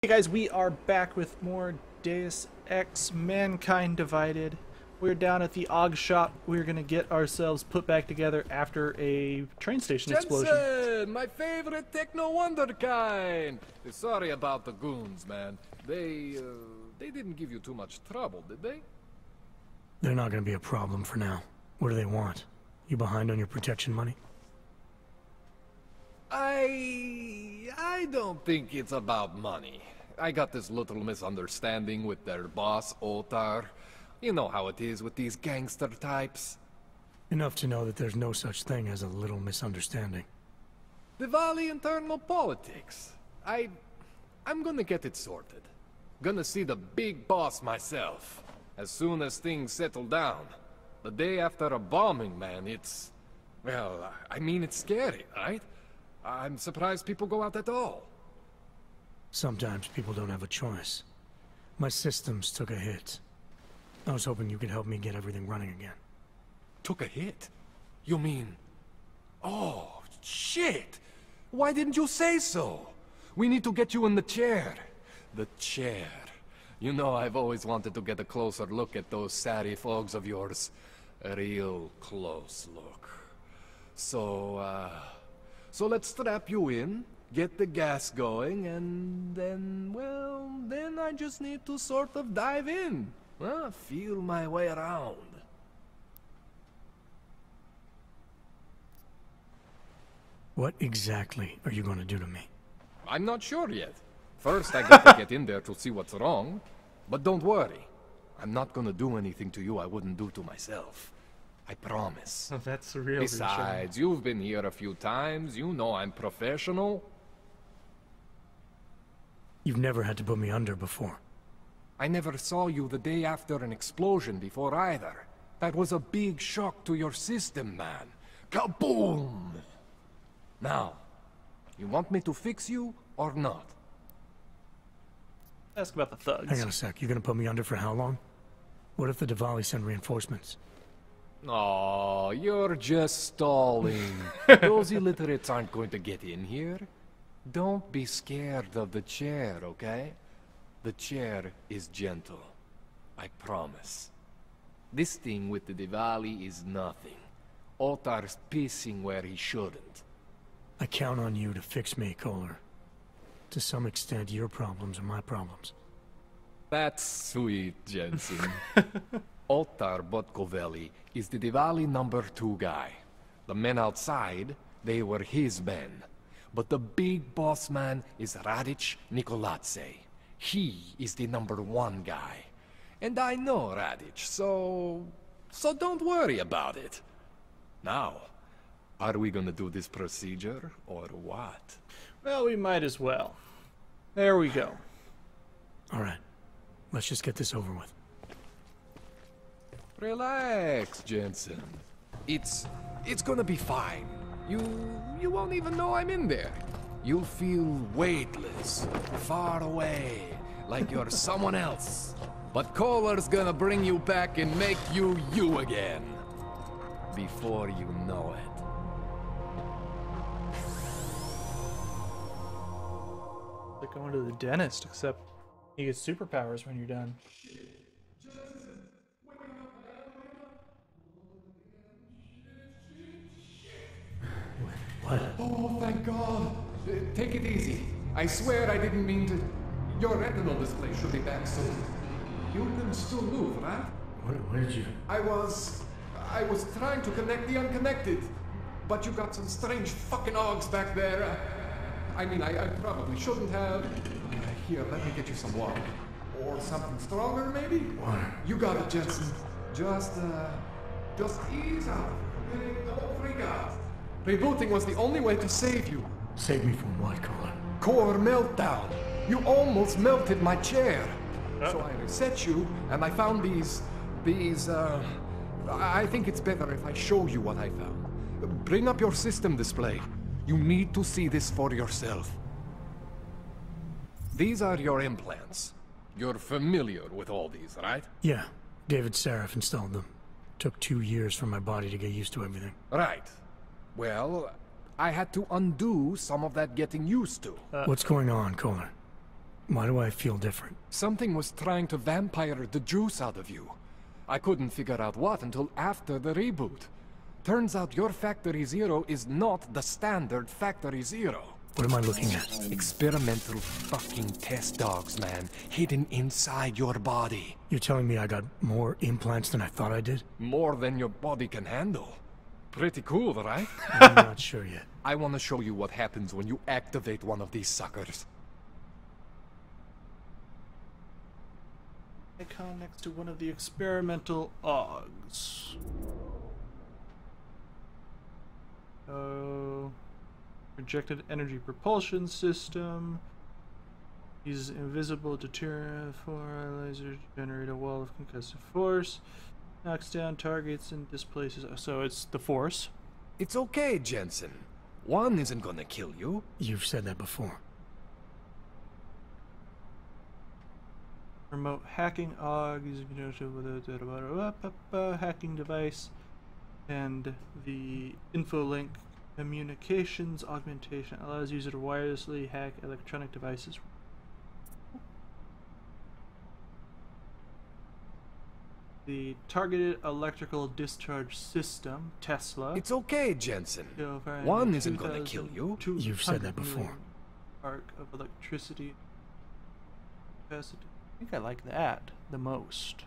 Hey guys, we are back with more Deus Ex Mankind Divided. We're down at the AUG shop. We're gonna get ourselves put back together after a train station explosion. Jensen, my favorite techno wonderkind. Sorry about the goons, man. They didn't give you too much trouble, did they? They're not gonna be a problem for now. What do they want? You behind on your protection money? I don't think it's about money. I got this little misunderstanding with their boss, Otar. You know how it is with these gangster types. Enough to know that there's no such thing as a little misunderstanding. Diwali internal politics. I'm gonna get it sorted. Gonna see the big boss myself. As soon as things settle down. The day after a bombing, man, it's... Well, I mean, it's scary, right? I'm surprised people go out at all. Sometimes people don't have a choice. My systems took a hit. I was hoping you could help me get everything running again. Took a hit? You mean... Oh, shit! Why didn't you say so? We need to get you in the chair. The chair. You know, I've always wanted to get a closer look at those satty fogs of yours. A real close look. So let's strap you in, get the gas going, and then, well, then I just need to sort of dive in. Feel my way around. What exactly are you going to do to me? I'm not sure yet. First, I gotta get in there to see what's wrong. But don't worry. I'm not gonna do anything to you I wouldn't do to myself. I promise. Oh, that's the real Besides, you've been here a few times. You know I'm professional. You've never had to put me under before. I never saw you the day after an explosion before either. That was a big shock to your system, man. Kaboom! Now, you want me to fix you or not? Ask about the thugs. Hang on a sec, you're gonna put me under for how long? What if the Diwali send reinforcements? Oh, you're just stalling. Those illiterates aren't going to get in here. Don't be scared of the chair, okay? The chair is gentle. I promise. This thing with the Diwali is nothing. Otar's pissing where he shouldn't. I count on you to fix me, Kohler. To some extent, your problems are my problems. That's sweet, Jensen. Otar Botkovelli is the Diwali #2 guy. The men outside, they were his men. But the big boss man is Radic Nikoladze. He is the #1 guy. And I know Radic, so don't worry about it. Now, are we gonna do this procedure, or what? Well, we might as well. There we go. Alright, let's just get this over with. Relax, Jensen. It's gonna be fine. You won't even know I'm in there. You'll feel weightless, far away, like you're someone else. But Kohler's gonna bring you back and make you you again. Before you know it. Like going to the dentist, except you get superpowers when you're done. What? Oh, thank God. Take it easy. I swear I didn't mean to... Your retinal display should be back soon. You can still move, right? Where did you... I was trying to connect the unconnected. But you got some strange fucking augs back there. I mean, I probably shouldn't have. Here, let me get you some water. Or something stronger, maybe? Water? You got it, Jensen. Just ease out. Okay? Don't freak out. Rebooting was the only way to save you. Save me from what, Kohler? Core meltdown. You almost melted my chair. So I reset you, and I found these... I think it's better if I show you what I found. Bring up your system display. You need to see this for yourself. These are your implants. You're familiar with all these, right? Yeah, David Seraph installed them. Took 2 years for my body to get used to everything. Right. Well, I had to undo some of that getting used to. What's going on, Kohler? Why do I feel different? Something was trying to vampire the juice out of you. I couldn't figure out what until after the reboot. Turns out your Factory Zero is not the standard Factory Zero. What am I looking at? Experimental fucking test dogs, man. Hidden inside your body. You're telling me I got more implants than I thought I did? More than your body can handle. Pretty cool, right? I'm not sure yet. I want to show you what happens when you activate one of these suckers. Icon next to one of the experimental OGs. Oh, projected energy propulsion system. Uses invisible deterrent for laser to generate a wall of concussive force. Knocks down targets and displaces. So it's the force. It's okay, Jensen. One isn't gonna kill you. You've said that before. Remote hacking OG using conjunction with a hacking device, and the InfoLink communications augmentation allows user to wirelessly hack electronic devices. The targeted electrical discharge system, Tesla. It's okay, Jensen. One isn't gonna kill you. You've said that before. Arc of electricity capacity. I think I like that the most.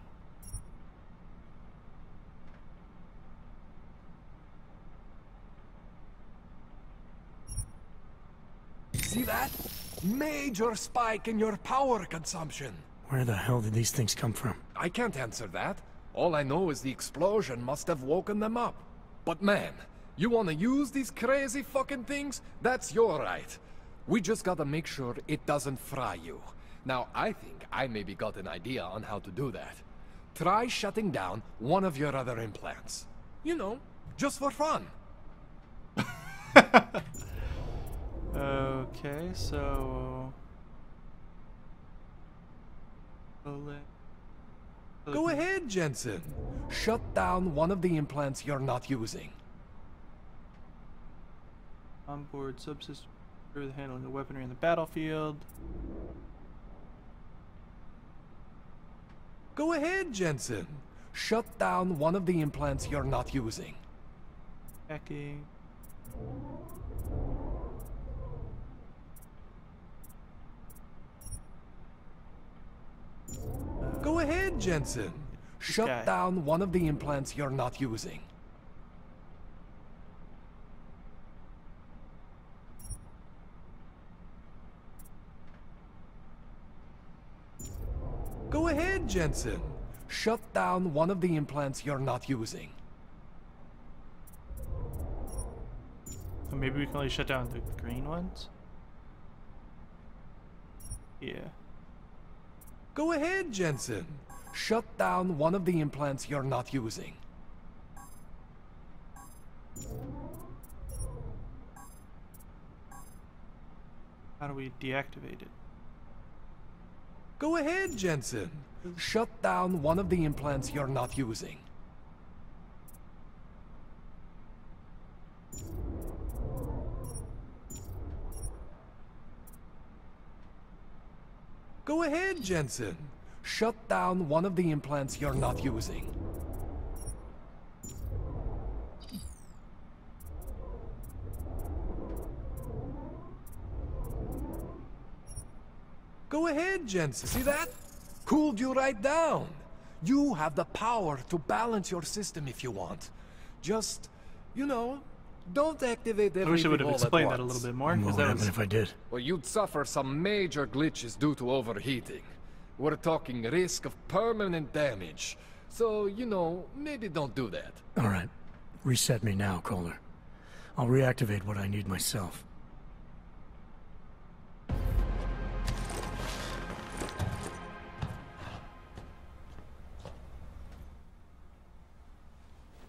See that? Major spike in your power consumption. Where the hell did these things come from? I can't answer that. All I know is the explosion must have woken them up. But man, you wanna use these crazy fucking things? That's your right. We just gotta make sure it doesn't fry you. Now, I think I maybe got an idea on how to do that. Try shutting down one of your other implants. You know, just for fun. Okay, so... Go ahead, Jensen. Shut down one of the implants you're not using. Onboard subsystem for the handling of weaponry in the battlefield. Go ahead, Jensen. Shut down one of the implants you're not using. Hacking. Go ahead, Jensen. Shut down one of the implants you're not using. Go ahead, Jensen. Shut down one of the implants you're not using. So maybe we can only shut down the green ones? Yeah. Go ahead, Jensen. Shut down one of the implants you're not using. How do we deactivate it? Go ahead, Jensen. Shut down one of the implants you're not using. Go ahead, Jensen. Shut down one of the implants you're not using. Go ahead, Jensen. See that? Cooled you right down. You have the power to balance your system if you want. Just, you know, don't activate everything. I wish I would have all at explained that a once. little bit more. What 'Cause would that happen was... if I did? Well, you'd suffer some major glitches due to overheating. We're talking risk of permanent damage. So, you know, maybe don't do that. Alright. Reset me now, Kohler. I'll reactivate what I need myself.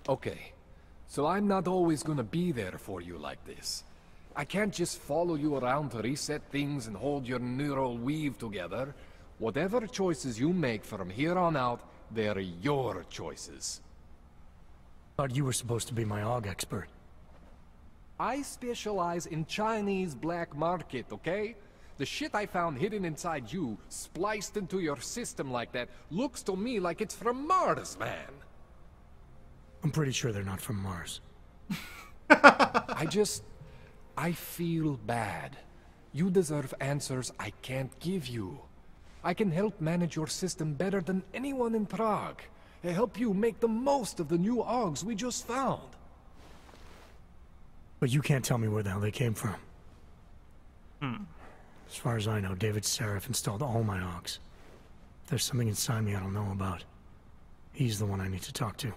Okay, so I'm not always gonna be there for you like this. I can't just follow you around to reset things and hold your neural weave together. Whatever choices you make from here on out, they're your choices. Thought you were supposed to be my AUG expert. I specialize in Chinese black market, okay? The shit I found hidden inside you, spliced into your system like that, looks to me like it's from Mars, man. I'm pretty sure they're not from Mars. I feel bad. You deserve answers I can't give you. I can help manage your system better than anyone in Prague. I help you make the most of the new Augs we just found. But you can't tell me where the hell they came from. As far as I know, David Seraph installed all my Augs. If there's something inside me I don't know about, he's the one I need to talk to.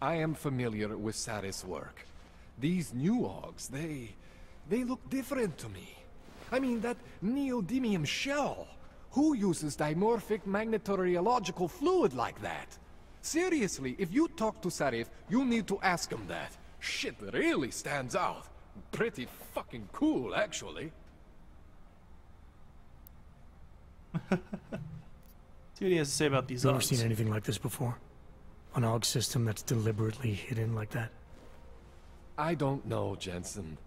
I am familiar with Sarah's work. These new Augs, they look different to me. I mean, that neodymium shell. Who uses dimorphic magnetorheological fluid like that? Seriously, if you talk to Sarif, you need to ask him that. Shit really stands out. Pretty fucking cool, actually. See what he has to say about these You ever Augs. seen anything like this before? An AUG system that's deliberately hidden like that? I don't know, Jensen.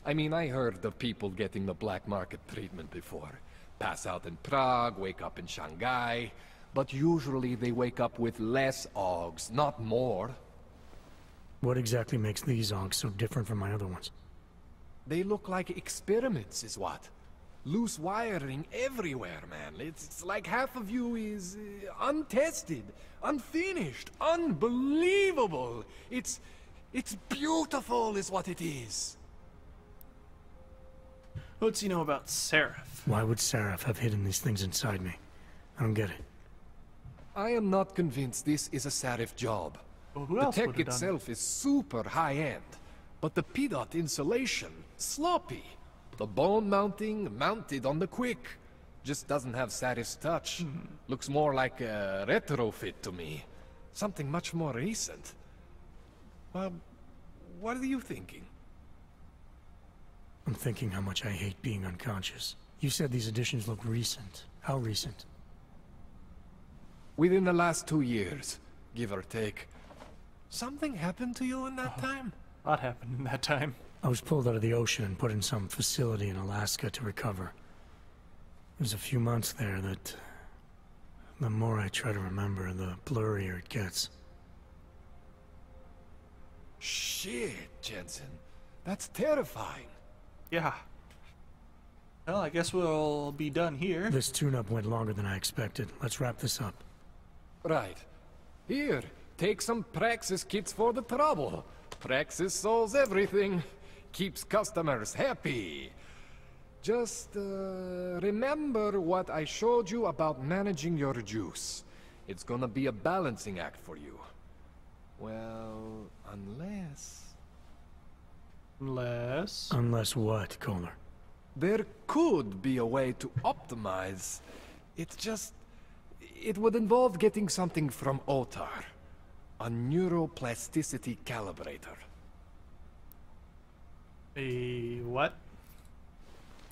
I mean, I heard of people getting the black market treatment before. Pass out in Prague, wake up in Shanghai. But usually they wake up with less Augs, not more. What exactly makes these AUGs so different from my other ones? They look like experiments, is what. Loose wiring everywhere, man. It's like half of you is untested, unfinished, unbelievable. It's beautiful, is what it is. What's he know about Seraph? Why would Seraph have hidden these things inside me? I don't get it. I am not convinced this is a Sarif job. Well, who The else tech would have done itself is super high-end, but the PDOT insulation, sloppy. The bone mounting, mounted on the quick. Just doesn't have Sarif's touch. Looks more like a retrofit to me. Something much more recent. Well, what are you thinking? I'm thinking how much I hate being unconscious. You said these additions look recent. How recent? Within the last 2 years, give or take. Something happened to you in that time? A lot happened in that time. I was pulled out of the ocean and put in some facility in Alaska to recover. There's a few months there that... the more I try to remember, the blurrier it gets. Shit, Jensen. That's terrifying. Yeah. Well, I guess we'll be done here. This tune-up went longer than I expected. Let's wrap this up. Right. Here, take some Praxis kits for the trouble. Praxis solves everything. Keeps customers happy. Just, remember what I showed you about managing your juice. It's gonna be a balancing act for you. Well, unless... Unless what, Kohler? There could be a way to optimize. It would involve getting something from Otar. A neuroplasticity calibrator. A what?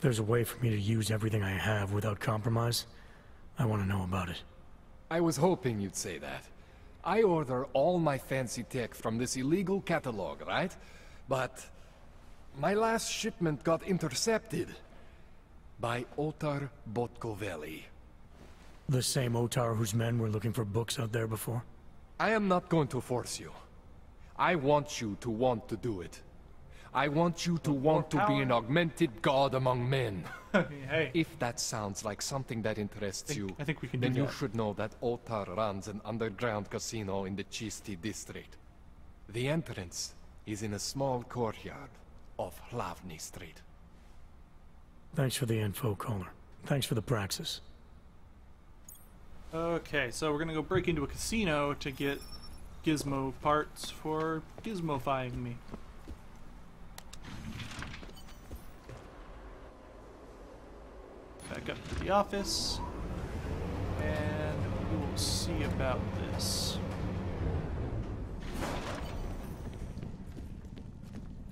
There's a way for me to use everything I have without compromise. I want to know about it. I was hoping you'd say that. I order all my fancy tech from this illegal catalog, right? But my last shipment got intercepted by Otar Botkoveli. The same Otar whose men were looking for books out there before? I am not going to force you. I want you to want to do it. I want you to want to be an augmented god among men. Hey. If that sounds like something that interests you, I think we can do then you that. should know that Otar runs an underground casino in the Chisti district. The entrance is in a small courtyard off Hlavny Street. Thanks for the info, Kohler. Thanks for the praxis. Okay, so we're gonna go break into a casino to get gizmo parts for gizmofying me. Back up to the office, and we will see about this.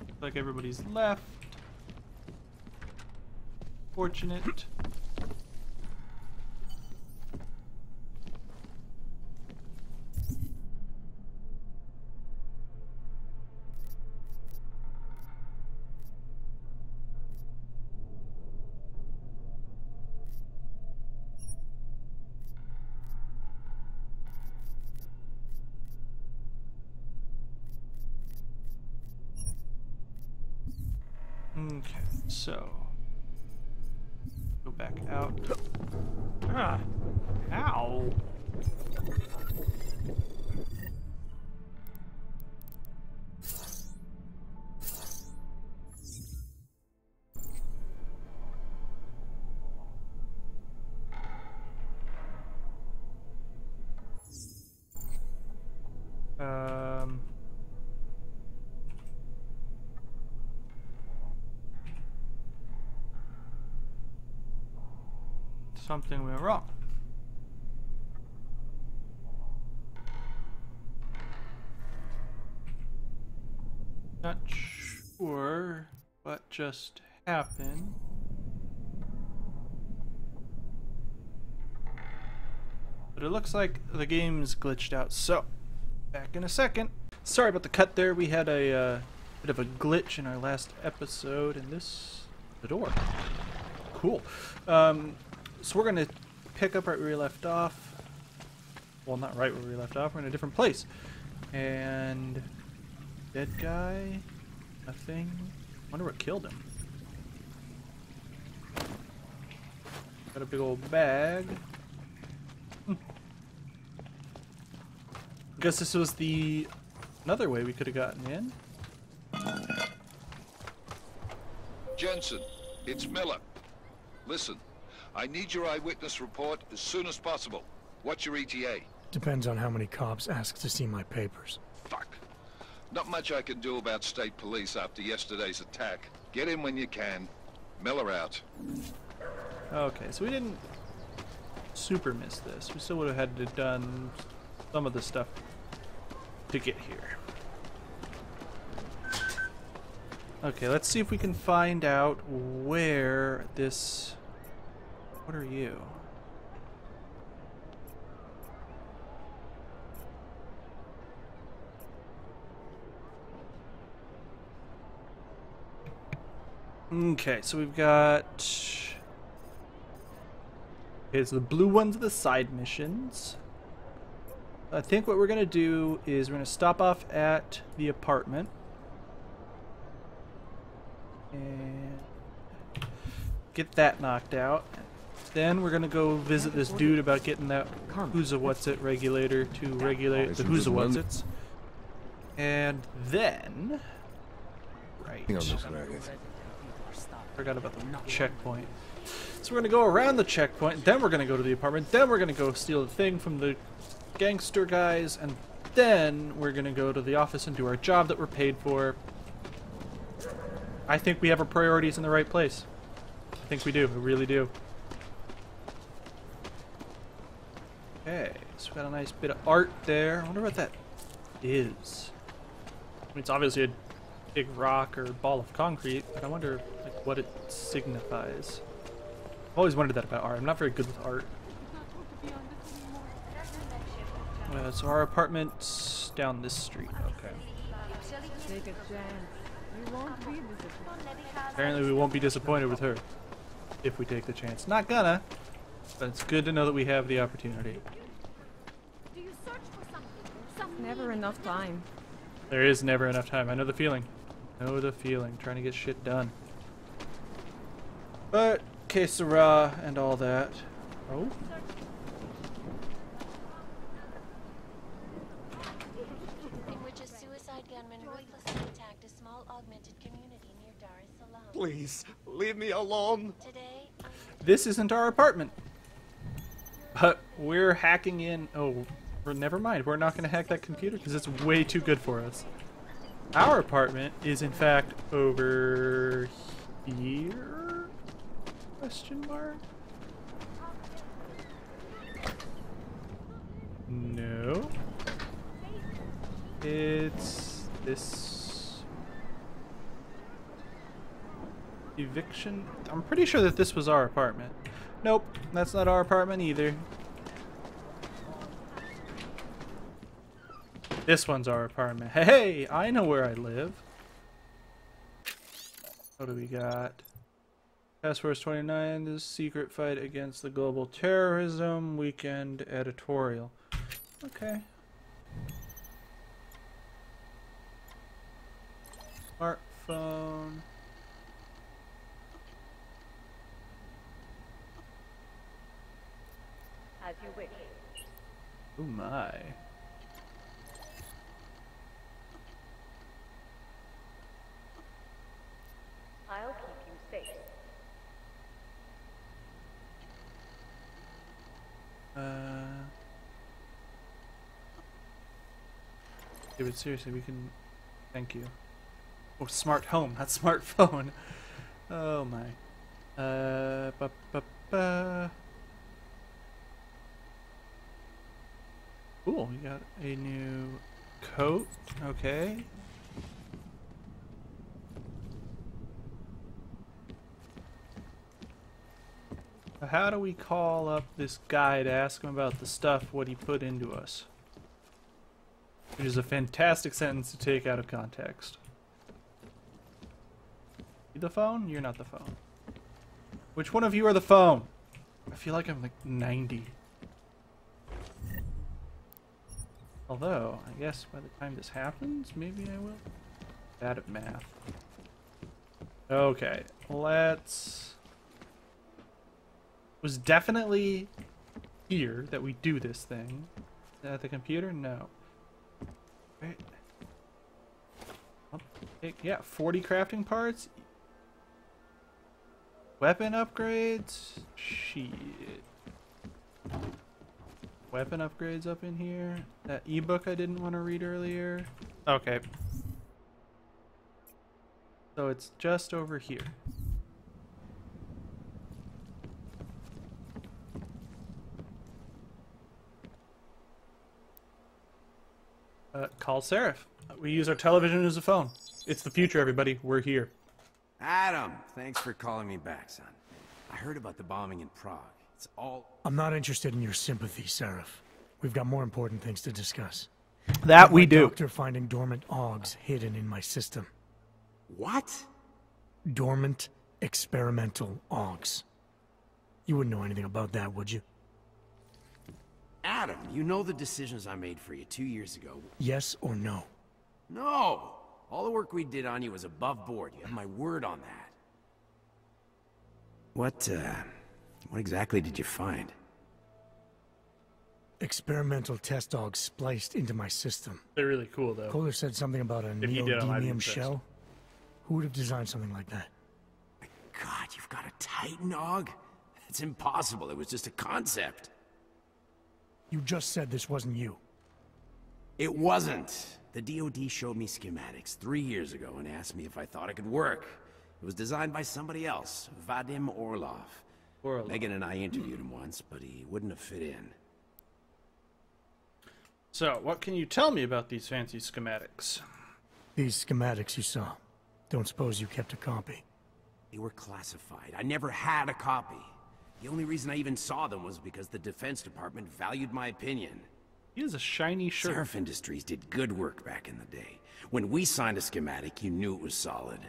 Looks like everybody's left. Fortunate. So, go back out. Ah, ow. Something went wrong. Not sure what just happened. But it looks like the game's glitched out, so back in a second. Sorry about the cut there. We had a bit of a glitch in our last episode, and the door. Cool. So we're gonna pick up right where we left off. Well, not right where we left off. We're in a different place. And dead guy, nothing. Wonder what killed him. Got a big old bag. Guess this was another way we could have gotten in. Jensen, it's Miller. Listen, I need your eyewitness report as soon as possible. What's your ETA? Depends on how many cops ask to see my papers. Fuck. Not much I can do about state police after yesterday's attack. Get in when you can. Miller out. Okay, so we didn't super miss this. We still would have had to done some of the stuff to get here. Okay, let's see if we can find out where this... What are you? Okay, so we've got... Okay, so the blue ones are the side missions. I think what we're going to do is we're going to stop off at the apartment. And get that knocked out. Then we're going to go visit this dude about getting that Who's a What's It regulator to regulate the Who's a What's It's. And then... Right. Forgot about the checkpoint. So we're going to go around the checkpoint, then we're going to go to the apartment, then we're going to go steal the thing from the gangster guys, and then we're going to go to the office and do our job that we're paid for. I think we have our priorities in the right place. I think we do. We really do. Okay, so we got a nice bit of art there. I wonder what that is. I mean, it's obviously a big rock or ball of concrete, but I wonder like what it signifies. I've always wondered that about art. I'm not very good with art. So our apartment's down this street. Okay. Take a chance. You won't be disappointed. Apparently we won't be disappointed with her if we take the chance. Not gonna, but it's good to know that we have the opportunity. Never enough time. There is never enough time. I know the feeling. Know the feeling. Trying to get shit done. But, que sera and all that. Oh? In which a suicide gunman ruthlessly attacked a small augmented community near Dar es Salaam. Please, leave me alone. Today, This isn't our apartment. But we're hacking in... Oh, never mind. We're not going to hack that computer because it's way too good for us. Our apartment is, in fact, over here? Question mark? No. It's this eviction. I'm pretty sure that this was our apartment. Nope, that's not our apartment either. This one's our apartment. Hey, I know where I live. What do we got? Task Force 29, the secret fight against the global terrorism weekend editorial. Okay. Smartphone. As you wish. Oh my. I'll keep you safe. Yeah, but seriously, we can. Thank you. Oh, smart home, not smartphone. Oh my. Ba ba ba. Cool, we got a new coat. Okay. How do we call up this guy to ask him about the stuff, what he put into us? Which is a fantastic sentence to take out of context. You the phone? You're not the phone. Which one of you are the phone? I feel like I'm like 90. Although, I guess by the time this happens, maybe I will. Bad at math. Okay, let's... Was definitely here that we do this thing. At the computer? No. Right. Yeah, 40 crafting parts. Weapon upgrades? Shit. Weapon upgrades up in here. That ebook I didn't want to read earlier. Okay. So it's just over here. Call Seraph. We use our television as a phone. It's the future, everybody. We're here. Adam, thanks for calling me back, son. I heard about the bombing in Prague. It's all... I'm not interested in your sympathy, Seraph. We've got more important things to discuss. That we My do. doctor finding dormant augs hidden in my system. What? Dormant experimental augs. You wouldn't know anything about that, would you? Adam, you know the decisions I made for you 2 years ago. Yes or no? No! All the work we did on you was above board. You have my word on that. What exactly did you find? Experimental test dogs spliced into my system. They're really cool, though. Kohler said something about a If he did, I might be neodymium impressed. shell. Who would have designed something like that? God, you've got a Titan Og? It's impossible. It was just a concept. You just said this wasn't you. It wasn't. The DoD showed me schematics 3 years ago and asked me if I thought it could work. It was designed by somebody else, Vadim Orlov. Megan and I interviewed him once, but he wouldn't have fit in. So, what can you tell me about these fancy schematics? These schematics you saw. Don't suppose you kept a copy. They were classified. I never had a copy. The only reason I even saw them was because the Defense Department valued my opinion. He has a shiny shirt. Seraph Industries did good work back in the day. When we signed a schematic, you knew it was solid.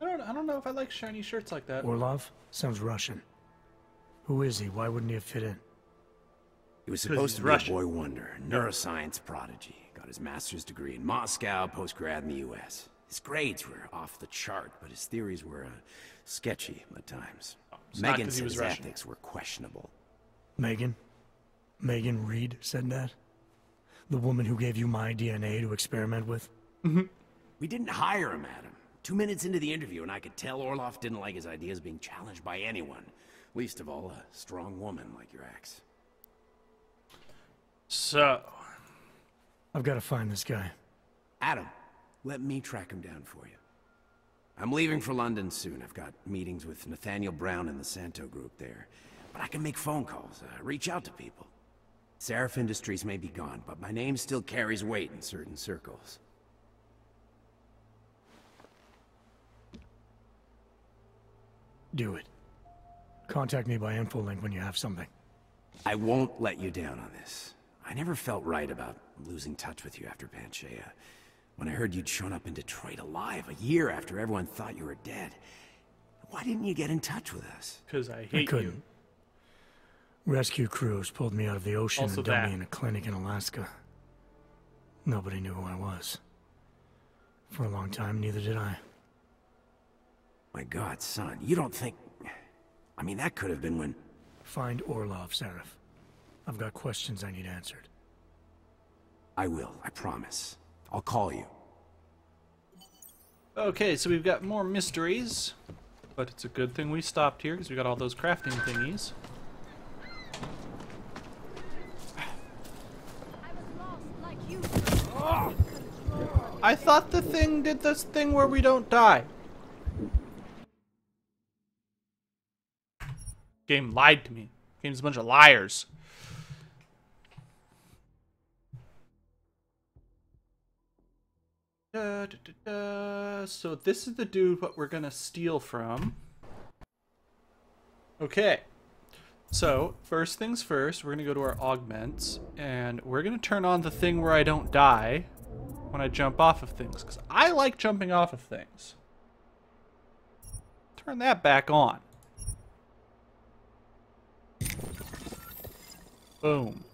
I don't know if I like shiny shirts like that. Orlov? Sounds Russian. Who is he? Why wouldn't he have fit in? He was 'Cause supposed he's to be Russian. a boy wonder, neuroscience prodigy. Got his master's degree in Moscow, post-grad in the US. His grades were off the chart, but his theories were sketchy at times. It's not Megan 'cause he said was his Russian. ethics were questionable. Megan? Megan Reed said that? The woman who gave you my DNA to experiment with? We didn't hire him, Adam. 2 minutes into the interview, and I could tell Orlov didn't like his ideas being challenged by anyone. Least of all, a strong woman like your ex. So, I've got to find this guy. Adam, let me track him down for you. I'm leaving for London soon. I've got meetings with Nathaniel Brown and the Santo group there. But I can make phone calls, reach out to people. Seraph Industries may be gone, but my name still carries weight in certain circles. Do it. Contact me by infolink when you have something. I won't let you down on this. I never felt right about losing touch with you after Panchea. When I heard you'd shown up in Detroit alive a year after everyone thought you were dead. Why didn't you get in touch with us? because I I hate couldn't. you. Rescue crews pulled me out of the ocean Also and dumped that. me in a clinic in Alaska. Nobody knew who I was. For a long time, neither did I. My God, son, you don't think... I mean, that could have been when... Find Orlov, Seraph. I've got questions I need answered. I will, I promise. I'll call you. Okay, so we've got more mysteries. But it's a good thing we stopped here, because we got all those crafting thingies. I thought the thing did this thing where we don't die. Game lied to me. Game's a bunch of liars. So this is the dude what we're gonna steal from. Okay. So, first things first, we're gonna go to our augments, and we're gonna turn on the thing where I don't die when I jump off of things, because I like jumping off of things. Turn that back on. Boom.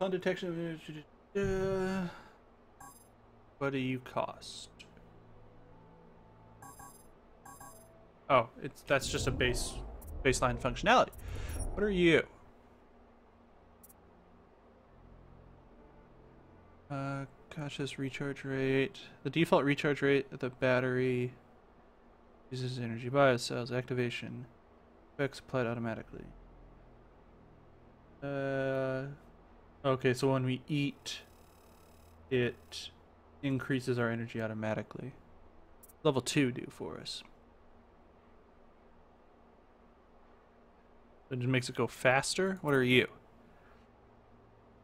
On detection. What do you cost? Oh, that's just a baseline functionality. What are you? Cautious recharge rate. The default recharge rate of the battery uses energy biocells. Activation. Effects applied automatically. Okay, so when we eat, it increases our energy automatically. Level 2 do for us. It just makes it go faster. What are you?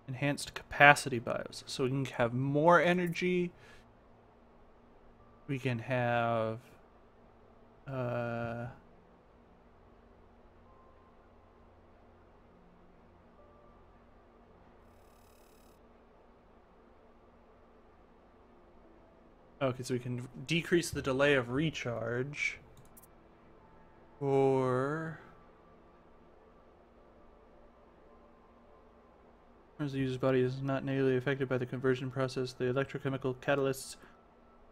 Enhanced capacity bios. So we can have more energy. We can have okay, so we can decrease the delay of recharge, or as the user's body is not negatively affected by the conversion process, the electrochemical catalysts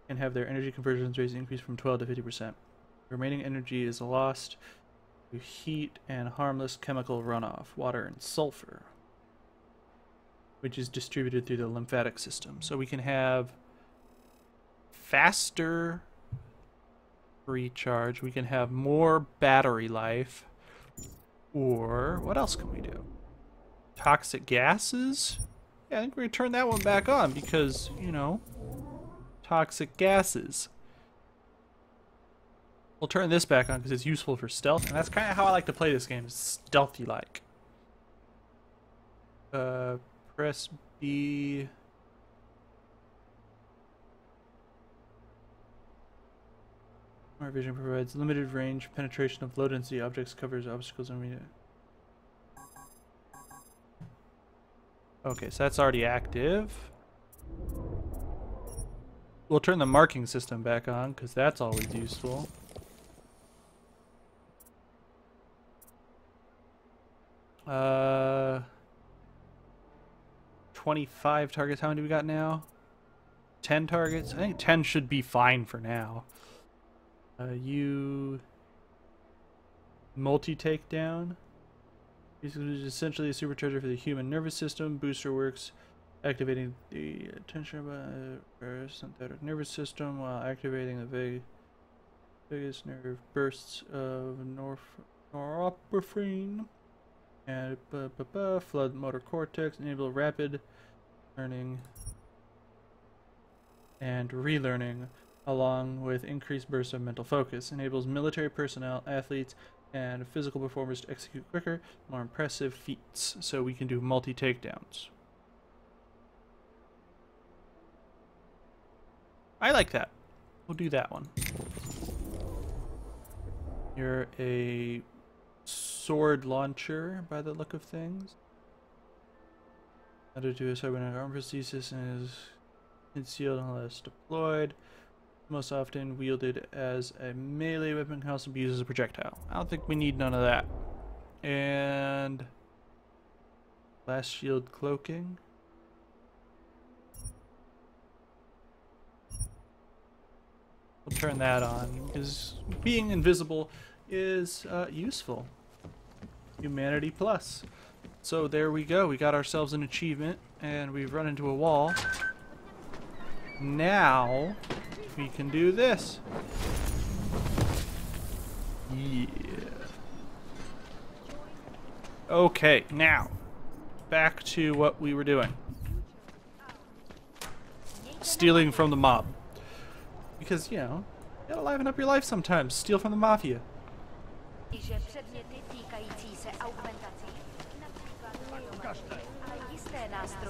can have their energy conversion rates increase from 12 to 50%. The remaining energy is lost to heat and harmless chemical runoff, water and sulfur, which is distributed through the lymphatic system. So we can have faster recharge, we can have more battery life, or what else can we do? Toxic gases? Yeah, I think we're gonna turn that one back on because, you know, toxic gases. We'll turn this back on because it's useful for stealth, and that's kind of how I like to play this game, stealthy-like. Press B. Smart vision provides limited range penetration of low density objects, covers obstacles and arena. Okay, so that's already active. We'll turn the marking system back on because that's always useful. Uh, 25 targets. How many do we got now? 10 targets? I think 10 should be fine for now. You multi-takedown. This is essentially a supercharger for the human nervous system. Booster works activating the attention sympathetic nervous system while activating the vagus nerve bursts of norepinephrine and flood motor cortex, enable rapid learning and relearning, along with increased bursts of mental focus. Enables military personnel, athletes, and physical performers to execute quicker, more impressive feats. So we can do multi-takedowns. I like that. We'll do that one. You're a sword launcher by the look of things. How to do a cybernetic arm prosthesis and is concealed unless deployed. Most often wielded as a melee weapon, can also be used as a projectile. I don't think we need none of that. And blast shield cloaking. We'll turn that on because being invisible is useful. Humanity plus. So there we go. We got ourselves an achievement and we've run into a wall. Now we can do this. Yeah. Okay, now back to what we were doing. Stealing from the mob. Because, you know, you gotta liven up your life sometimes. Steal from the mafia.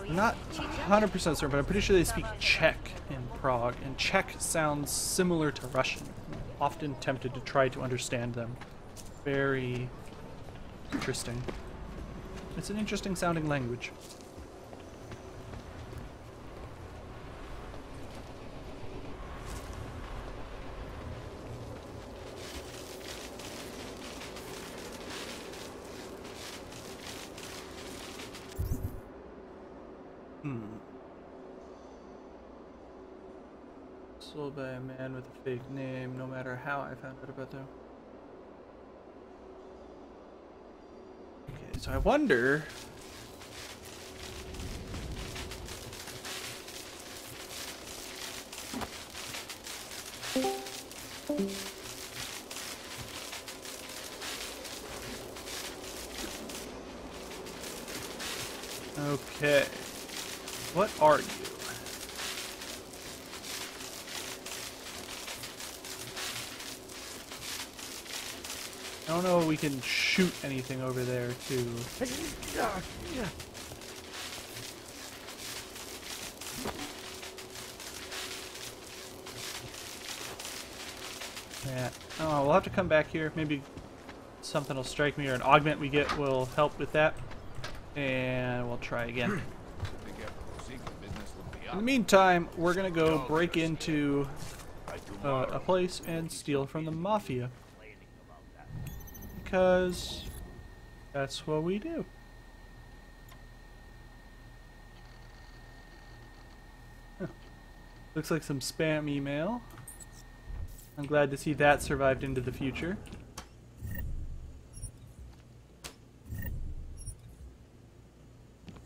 I'm not 100% certain, but I'm pretty sure they speak Czech in Prague, and Czech sounds similar to Russian. I'm often tempted to try to understand them. Very interesting. It's an interesting sounding language. Sold by a man with a fake name, no matter how I found out about them. Okay, so I wonder... Okay. What are you? I don't know if we can shoot anything over there too. Yeah. Oh, we'll have to come back here. Maybe something will strike me or an augment we get will help with that. And we'll try again. In the meantime, we're gonna go break into a place and steal from the mafia. Because that's what we do. Huh. Looks like some spam email. I'm glad to see that survived into the future.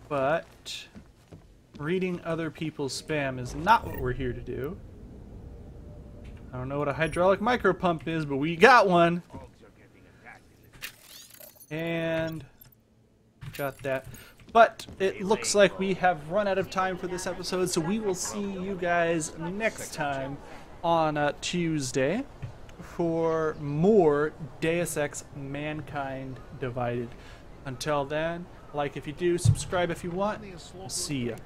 But reading other people's spam is not what we're here to do. I don't know what a hydraulic micropump is, but we got one. And got that. But it looks like we have run out of time for this episode, so we will see you guys next time on Tuesday for more Deus Ex Mankind Divided. Until then, like if you do, subscribe if you want. See ya.